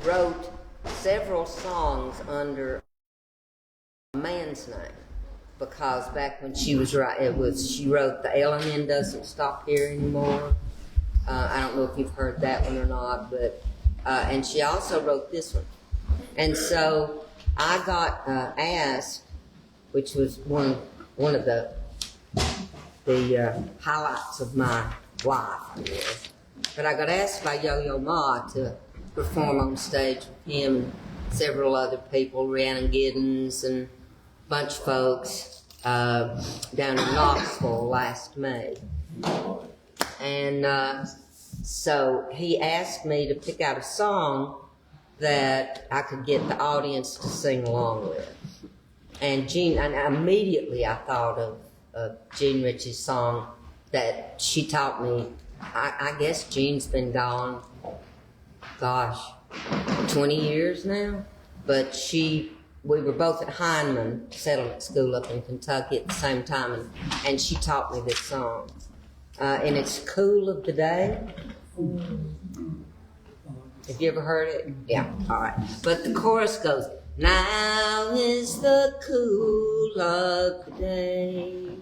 wrote several songs under a man's name, because back when she was she wrote "The L&N Doesn't Stop Here Anymore." I don't know if you've heard that one or not, but and she also wrote this one. And so I got asked, which was one of the highlights of my life, I guess. But I got asked by Yo-Yo Ma to perform on stage with him and several other people, Rhiannon Giddens and a bunch of folks down in Knoxville last May. And so he asked me to pick out a song that I could get the audience to sing along with. And immediately I thought of Jean Ritchie's song that she taught me. I guess Jean's been gone, 20 years now. But we were both at Heinemann Settlement School up in Kentucky at the same time, and she taught me this song. And it's Cool of the Day. Have you ever heard it? Yeah, all right. But the chorus goes, now is the cool of the day.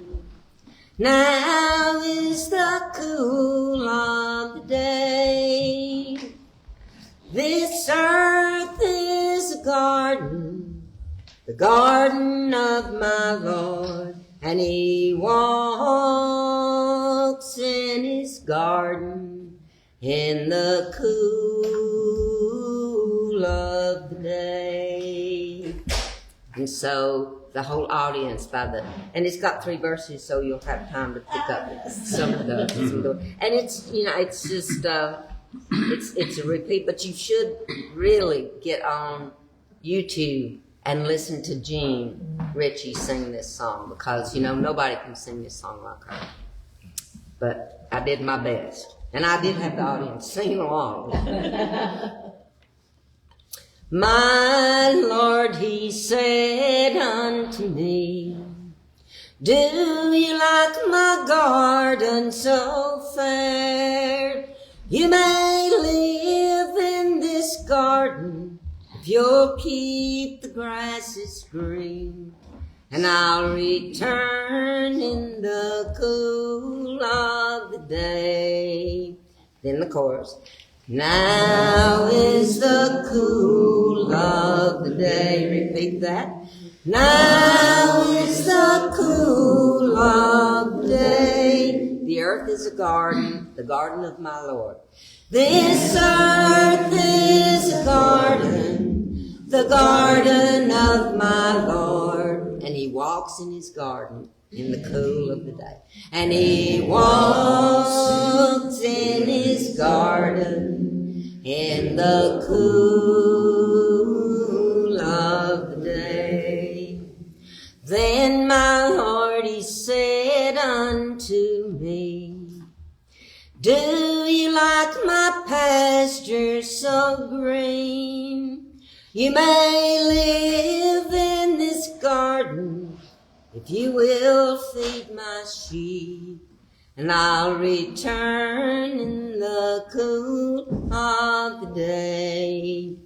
Now is the cool of the day. This earth is a garden, the garden of my Lord, and he walks in his garden in the cool of the day. And so the whole audience and it's got 3 verses, so you'll have time to pick up some of those. And it's, it's just, it's a repeat, but you should really get on YouTube and listen to Jean Ritchie sing this song, because, nobody can sing this song like her. But I did my best. And I did have the audience sing along. My Lord, he said unto me, do you like my garden so fair? You may live in this garden if you'll keep the grasses green, and I'll return in the cool of the day. Then the chorus. Now is the cool of the day. Repeat that. Now is the cool of the day. The earth is a garden, the garden of my Lord. This earth is a garden, the garden of my Lord. And he walks in his garden in the cool of the day. And he walks in his garden in the cool of the day. Then my Lord, he said unto me, do you like my pasture so green? You may live in this garden if you will feed my sheep, and I'll return in the cool of the day.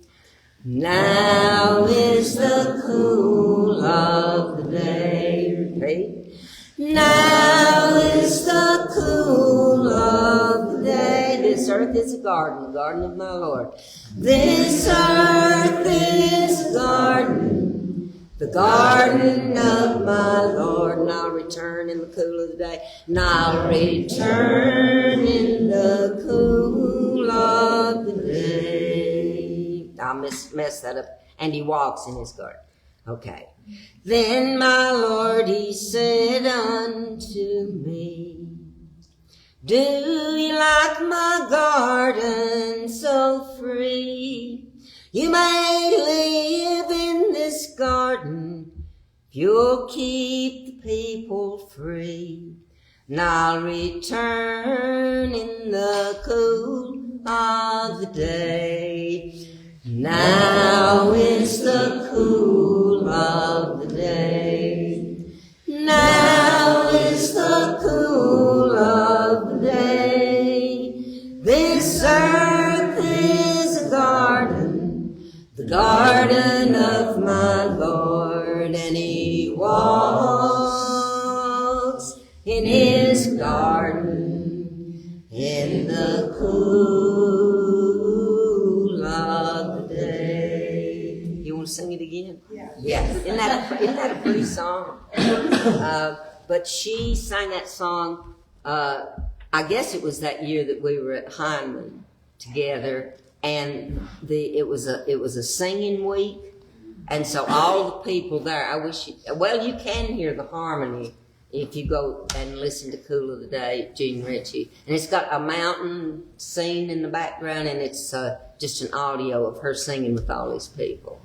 Now is the cool of the day. Repeat. Now is the cool of the day. This earth is a garden, the garden of my Lord. This earth is a garden, the garden of my Lord. And I'll return in the cool of the day. And I'll return in the cool of the day. I'll mess that up. And he walks in his garden. Okay. Then my Lord, he said unto me, do you like my garden so free? You may live in this garden if you'll keep the people free. And I'll return in the cool of the day. Now is the cool of the day. Now is the cool of the day. This earth is a garden, the garden of my Lord, and he walks in his garden in the cool of the day. You want to sing it again? Yeah. Isn't that a pretty song? But she sang that song, I guess it was that year that we were at Hyman together, and it was a singing week, and so all the people there, you can hear the harmony if you go and listen to Cool of the Day, Gene Ritchie, and it's got a mountain scene in the background, and it's just an audio of her singing with all these people.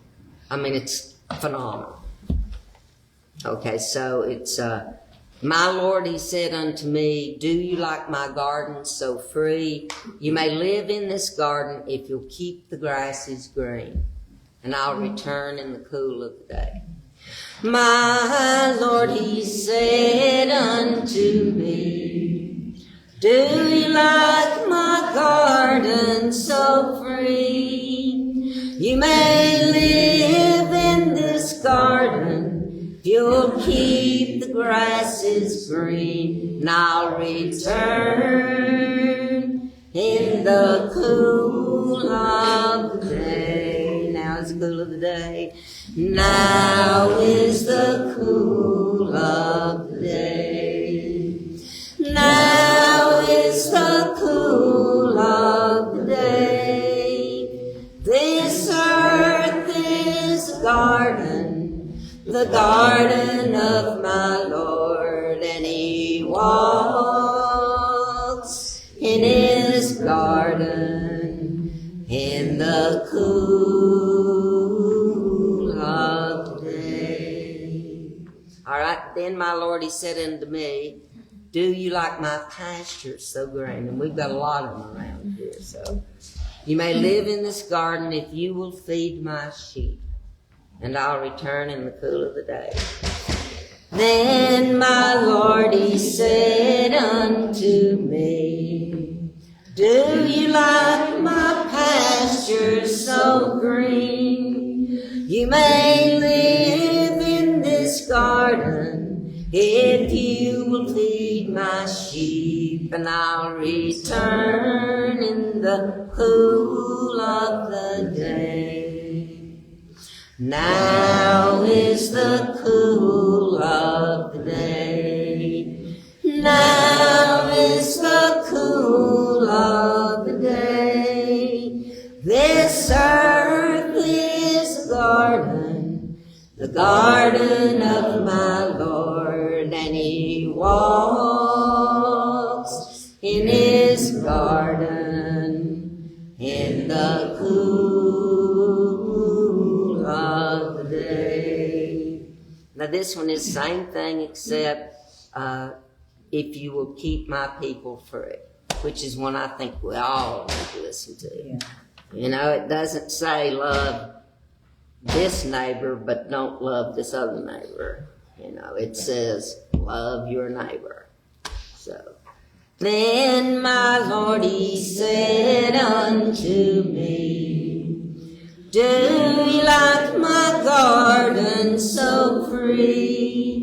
I mean, it's phenomenal. Okay, so it's my Lord, he said unto me, do you like my garden so free? You may live in this garden if you'll keep the grasses green, and I'll return in the cool of the day. My Lord, he said unto me, do you like my garden so free? You may live in this garden if you'll keep the grasses green, and I'll return in the cool of the day. Now is the cool of the day. Now is the cool of the day. Now is the cool of the day. This earth is a garden, the garden of my Lord, and he walks in his garden in the cool of the day. All right, then my Lord, he said unto me, do you like my pastures so green? And we've got a lot of them around here, so. You may live in this garden if you will feed my sheep, and I'll return in the cool of the day. Then my Lord, he said unto me, do you like my pastures so green? You may live in this garden if you will feed my sheep, and I'll return in the cool of the day. Now is the cool of the day. Now is the cool of the day. This earth is a garden, the garden of my Lord, and he walks in his garden in the cool of the day. Now this one is the same thing, except if you will keep my people free, which is one I think we all need to listen to. Yeah. You know, it doesn't say love this neighbor, but don't love this other neighbor. You know, it says love your neighbor. So, then my Lord, he said unto me, do you like my garden so free?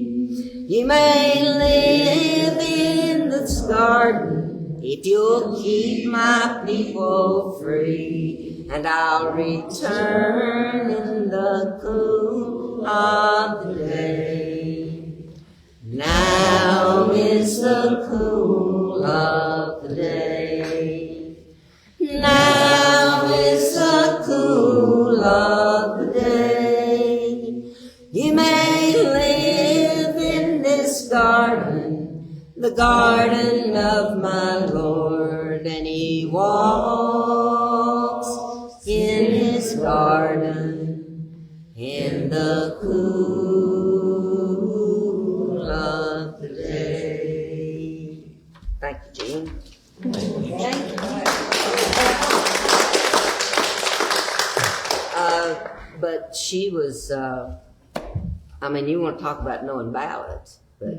You may live in this garden if you'll keep my people free, and I'll return in the cool of the day. Now is the cool of the day. Now is the cool of the day. You may live in this garden, the garden of my Lord, and he walks in his garden in the cool of the day. Thank you, Jean. Thank you. But she was, I mean, you want to talk about knowing ballads, but,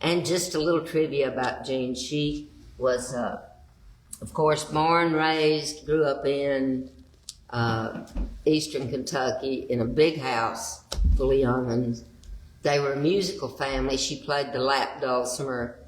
and just a little trivia about Jean. She was of course, born, raised, grew up in eastern Kentucky in a big house full of young'uns. They were a musical family. She played the lap dulcimer,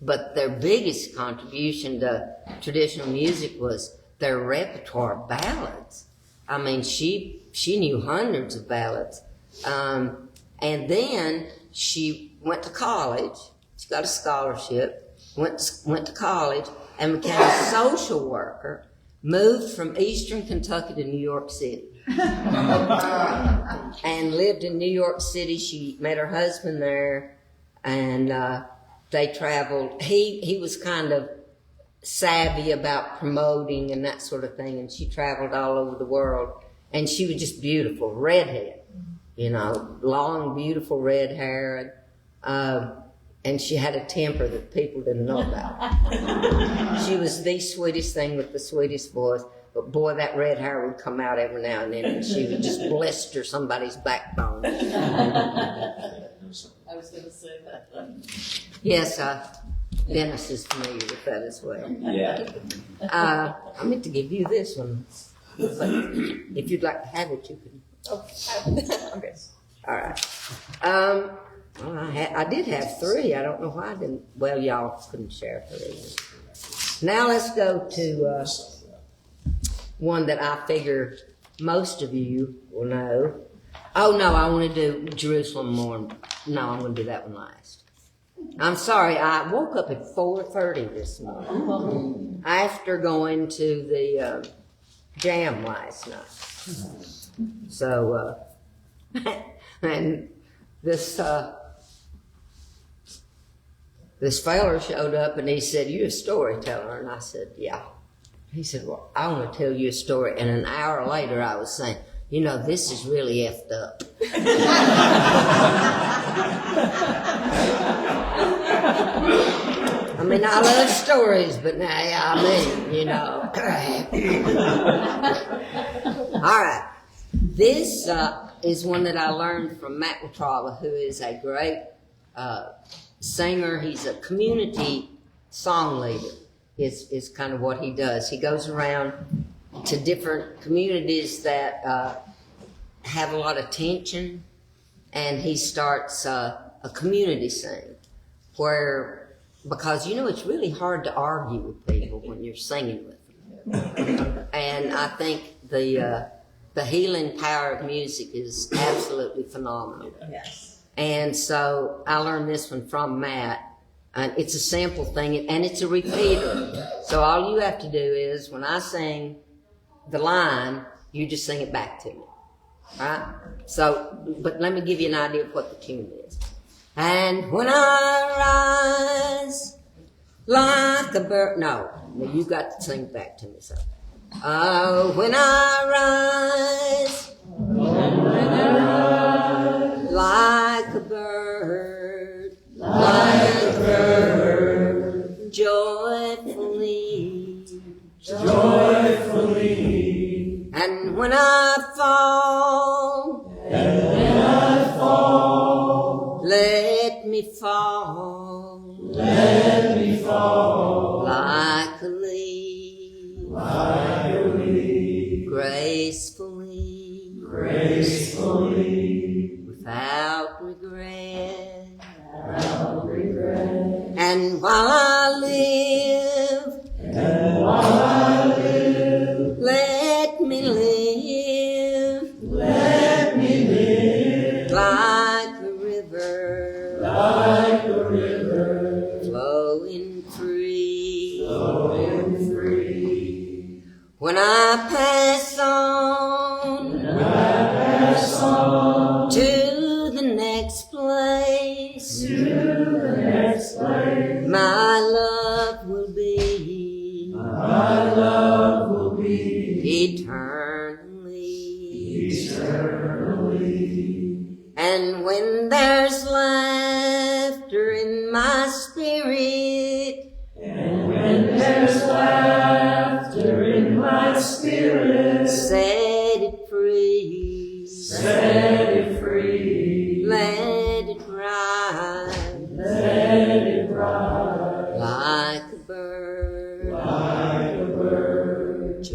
but their biggest contribution to traditional music was their repertoire of ballads. I mean, she knew hundreds of ballads. And then she went to college. She got a scholarship, went to college, and became a social worker, moved from eastern Kentucky to New York City. And lived in New York City. She met her husband there, and they traveled. He was kind of savvy about promoting and that sort of thing, and she traveled all over the world. And she was just beautiful, redhead, long, beautiful red hair, and she had a temper that people didn't know about. She was the sweetest thing with the sweetest voice. But boy, that red hair would come out every now and then, and she would just blister somebody's backbone. I was going to say that. Yes, Dennis is familiar with that as well. Yeah. I meant to give you this one, but if you'd like to have it, you can. Okay. All right. Well, I did have 3. I don't know why I didn't. Well, y'all couldn't share 3. Now let's go to one that I figure most of you will know. Oh, no, I want to do Jerusalem more. No, I'm going to do that one last. I'm sorry, I woke up at 4:30 this morning after going to the jam last night. So, and this feller showed up and he said, "You a storyteller?" And I said, "Yeah." He said, "Well, I want to tell you a story." And an hour later, I was saying, this is really effed up. I mean, I love stories, but now, All right. This is one that I learned from Matt Watrala, who is a great singer. He's a community song leader. Is kind of what he does. He goes around to different communities that have a lot of tension, and he starts a community sing because it's really hard to argue with people when you're singing with them. And I think the healing power of music is absolutely phenomenal. Yes. And so I learned this one from Matt. And it's a simple thing, and it's a repeater. So all you have to do is, when I sing the line, you just sing it back to me, right? So, but let me give you an idea of what the tune is. And when I rise like a bird, no, you got to sing it back to me. So, when I rise like a bird, joyfully, and when I fall, let me fall, like a leaf, gracefully, without regret. And while I live, let me live like a river, flowing free. When I pass on to the next place, my love will be eternally. And when there's laughter in my spirit, set it free, let it rise, like a bird,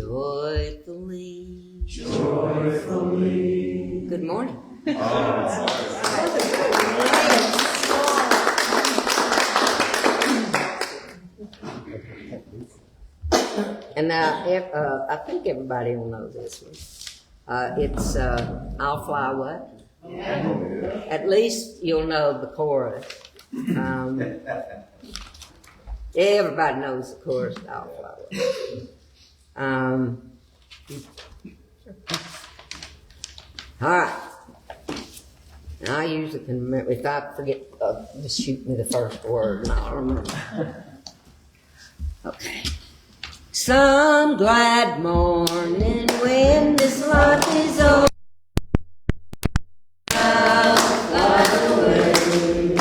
joyfully. Joyfully. Good morning. And now, I think everybody will know this one. It's I'll Fly Away. At least you'll know the chorus. Everybody knows the chorus to I'll Fly Away. All right. And I usually can remember. If I forget, just shoot me the first word and I'll remember. Okay. Some glad morning when this life is over, I'll fly away.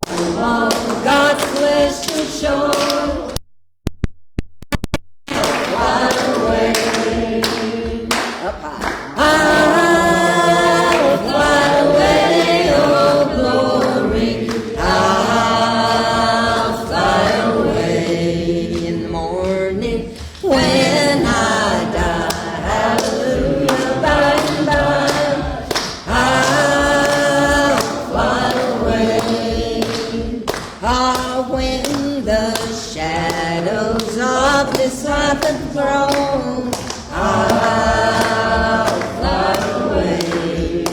On God's celestial shore, I'll fly away. Up high. I'll fly away, oh glory. I'll fly away in the morning when I die. Hallelujah, by and by. I'll fly away. Ah, when the shadows of this life have grown, I'll fly away.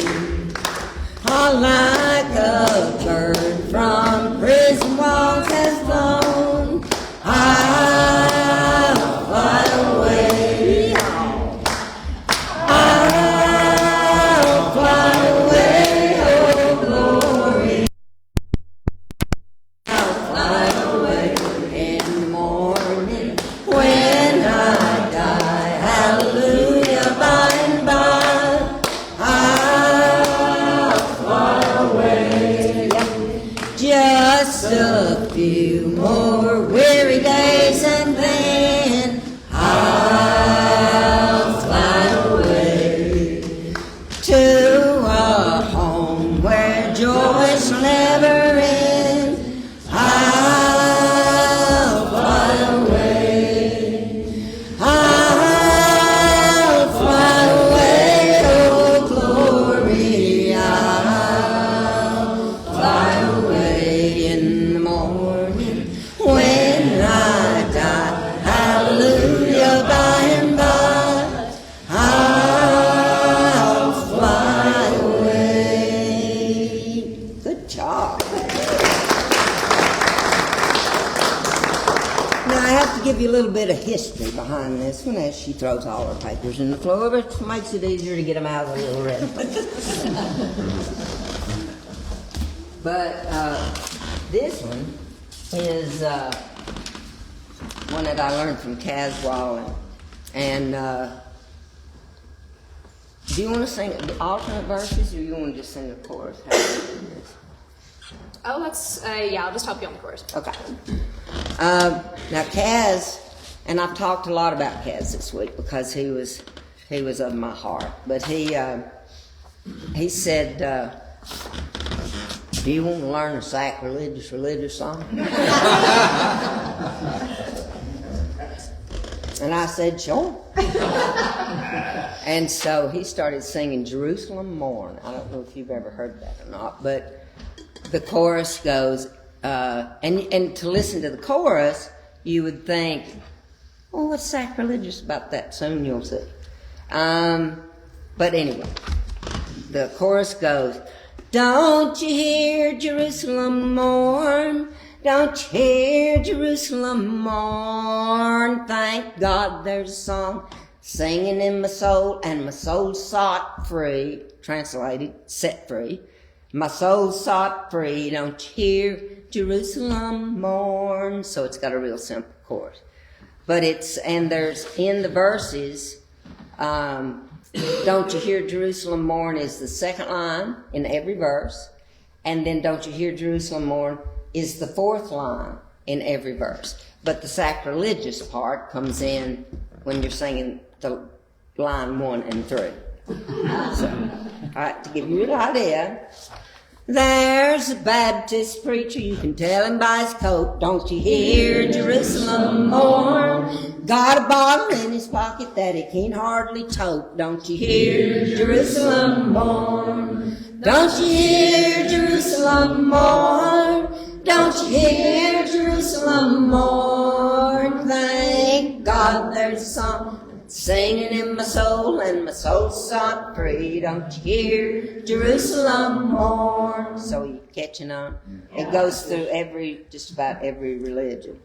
Ah, like a bird from prison walls has flown, I'll fly away. I'll fly away, oh glory. I'll fly away in the morning when I die. Hallelujah, by and by. I'll fly away. Just a few more weary days and then I'll fly away to a home where joy shall never end. I'll fly away. I'll fly away, oh glory. I'll fly away in the morning when I die. Hallelujah, by and by. I'll fly away. Good job. Now I have to give you a little bit of history behind this one as she throws all her papers in the floor, but it makes it easier to get them out of the little red place. But this one is one that I learned from Caswell, and do you want to sing the alternate verses, or you want to just sing the chorus? How do you do this? Oh, let's, I'll just help you on the chorus. Okay. Now Kaz, and I've talked a lot about Kaz this week because he was of my heart. But he said, "Do you want to learn a sacrilegious religious song?" And I said, "Sure." And so he started singing "Jerusalem Morn." I don't know if you've ever heard that or not, but the chorus goes, and to listen to the chorus, you would think, well, what's sacrilegious about that? Soon you'll see. But anyway, the chorus goes, don't you hear Jerusalem mourn? Don't you hear Jerusalem mourn? Thank God there's a song singing in my soul, and my soul's sought free, translated, set free. My soul's sought free, don't you hear Jerusalem mourn? So it's got a real simple chorus. But there's in the verses, don't you hear Jerusalem mourn is the second line in every verse. And then don't you hear Jerusalem mourn is the fourth line in every verse. But the sacrilegious part comes in when you're singing the line 1 and 3. So, all right, to give you an idea, There's a Baptist preacher, you can tell him by his coat. Don't you hear Jerusalem mourn? Got a bottle in his pocket that he can't hardly tote. Don't you hear Jerusalem mourn? Don't you hear Jerusalem mourn? Don't you hear Jerusalem mourn? Thank God there's a song singing in my soul, and my soul's set free. Don't you hear Jerusalem mourn? So you catching on? It goes through just about every religion.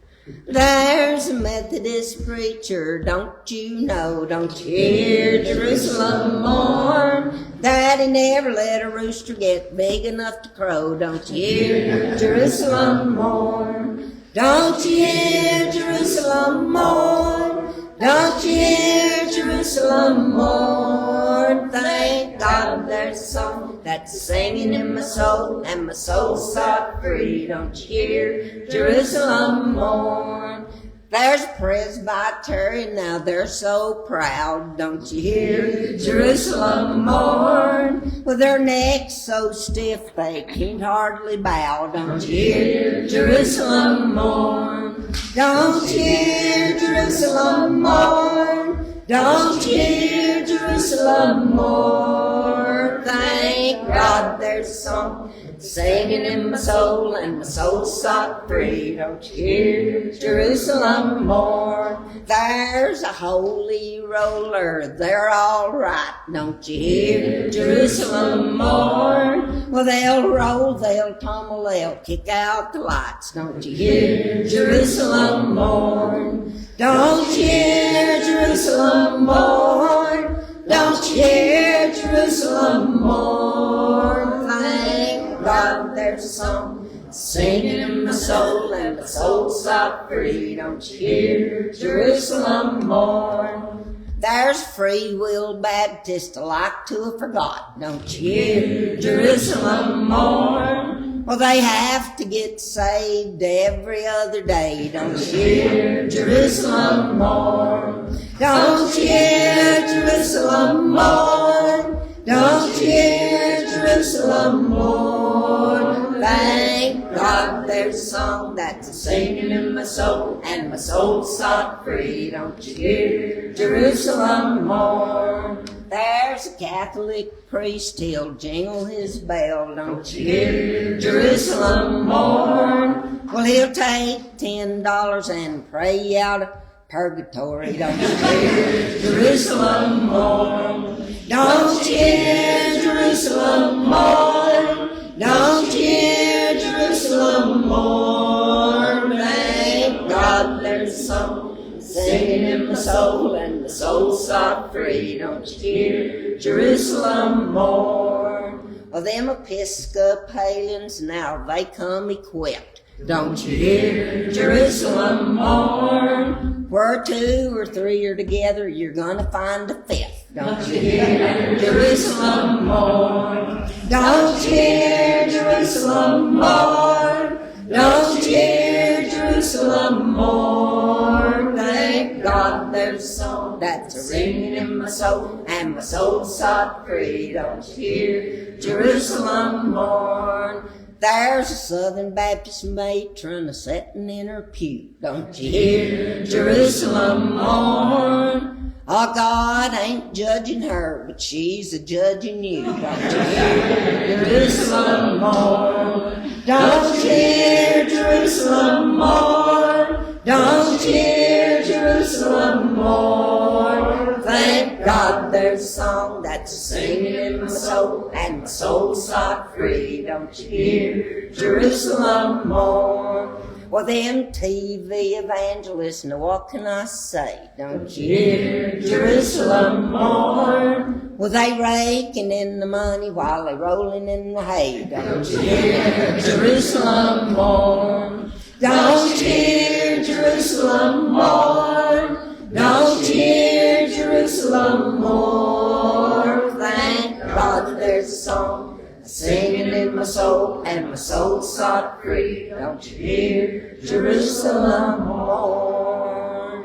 There's a Methodist preacher, don't you know? Don't you hear Jerusalem mourn? That he never let a rooster get big enough to crow. Don't you hear Jerusalem mourn? Don't you hear Jerusalem mourn? Don't you hear Jerusalem mourn? Thank God there's a song that's singing in my soul, and my soul's set free. Don't you hear Jerusalem mourn? There's a Presbyterian, now they're so proud. Don't you hear Jerusalem mourn? With their necks so stiff they can't hardly bow. Don't you hear Jerusalem mourn? Don't you hear Jerusalem mourn? Don't you hear Jerusalem mourn? Thank God there's a song singing in my soul, and my soul's set free. Don't you hear Jerusalem mourn? There's a holy roller, they're all right. Don't you hear Jerusalem mourn? Well, they'll roll, they'll tumble, they'll kick out the lights. Don't you hear Jerusalem mourn? Don't you hear Jerusalem mourn? Don't you hear Jerusalem mourn? Thank God there's a song singing in my soul, and my soul's set free. Don't you hear Jerusalem mourn? There's Free Will Baptist like to have forgot. Don't you hear Jerusalem mourn? Well, they have to get saved every other day. Don't you hear Jerusalem mourn? Don't you hear Jerusalem mourn? Don't you hear Jerusalem mourn? Thank God there's a song that's singing in my soul, and my soul's set free. Don't you hear Jerusalem mourn? There's a Catholic priest, he'll jingle his bell. Don't you hear Jerusalem mourn? Well, he'll take $10 and pray you out of purgatory. Don't you hear Jerusalem mourn? Don't you hear Jerusalem mourn? Don't you hear Jerusalem mourn? Thank God there's a song singing in my soul, and my soul's set free. Don't you hear Jerusalem mourn? Well, them Episcopalians, now they come equipped. Don't you hear Jerusalem mourn? Where two or three are together, you're gonna find a fifth. Don't you hear Jerusalem mourn? Don't you hear Jerusalem mourn? Don't you hear Jerusalem mourn? Thank God there's a song that's a ringing in my soul, and my soul's set free. Don't you hear Jerusalem mourn? There's a Southern Baptist matron a-settin' in her pew. Don't you hear Jerusalem mourn? Oh, God ain't judging her, but she's a-judging you. Don't you hear Jerusalem mourn? Don't you hear Jerusalem mourn? Don't you hear Jerusalem mourn? Thank God there's a song that's singing in my soul, and my soul's set free. Don't you hear Jerusalem mourn? Well, them TV evangelists, now what can I say? Don't you hear Jerusalem mourn? Well, they raking in the money while they rolling in the hay. Don't you hear Jerusalem mourn? Don't you hear Jerusalem mourn? Don't you hear Jerusalem mourn? Thank God there's a song singing in my soul, and my soul's set free. Don't you hear Jerusalem mourn?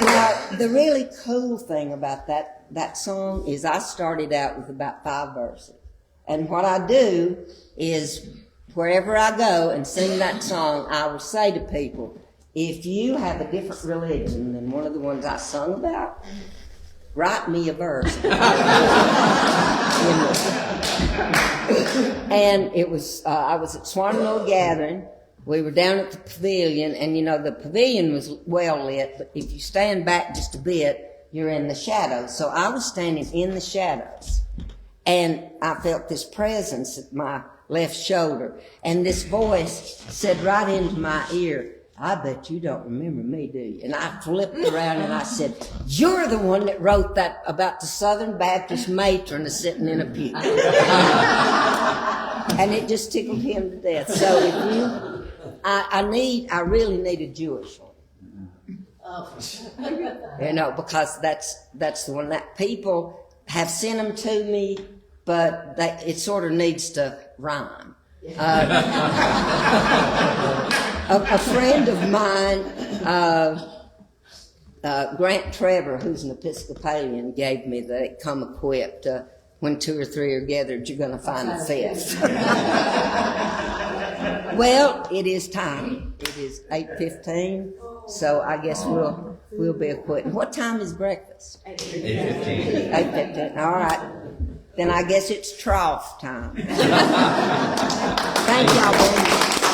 Now, the really cool thing about that song is I started out with about 5 verses. And what I do is wherever I go and sing that song, I will say to people, if you have a different religion than one of the ones I sung about, write me a verse. And it was, I was at Swanville Gathering. We were down at the pavilion, and the pavilion was well lit, but if you stand back just a bit, you're in the shadows. So I was standing in the shadows, and I felt this presence at my left shoulder, and this voice said right into my ear, I bet you don't remember me, do you? And I flipped around and I said, you're the one that wrote that about the Southern Baptist matron sitting in a pew. And it just tickled him to death. So if I really need a Jewish one. Because that's the one that people have sent them to me, but it sort of needs to rhyme. A friend of mine, Grant Trevor, who's an Episcopalian, gave me the come equipped. When 2 or 3 are gathered, you're going to find the fifth. Well, it is time. It is 8:15, so I guess we'll be quitting. What time is breakfast? 8:15. 8:15. All right. Then I guess it's trough time. Thank y'all very much.